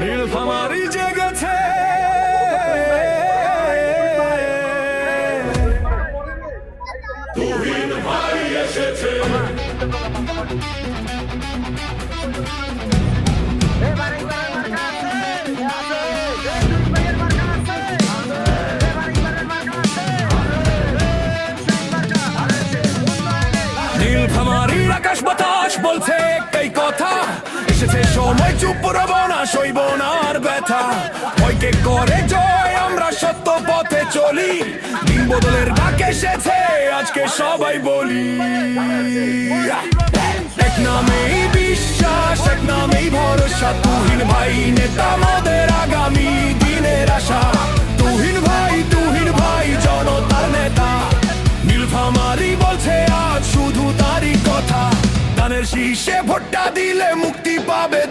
নীলফামারী জেগেছে, তুহিন ভাই এসেছে। নীলফামারীর আকাশ বাতাস বলছে একটাই কথা, এসেছে সময়, চুপ রব না, সইব না আর ব্যথা। ভয়কে করে জয়, আমরা সত্য পথে চলি, দিন বদলের ডাক এসেছে, আজকে সবাই বলি। এক নামেই বিশ্বাস, এক নামেই ভরসা, তুহিন ভাই নেতা আমাদের আগামী দিনের আশা। তুহিন ভাই জনতার নেতা, নীলফামারী বলছে আজ শুধু তারই কথা। দানের শীষে ভোটটা দিলে মুক্তি পাবে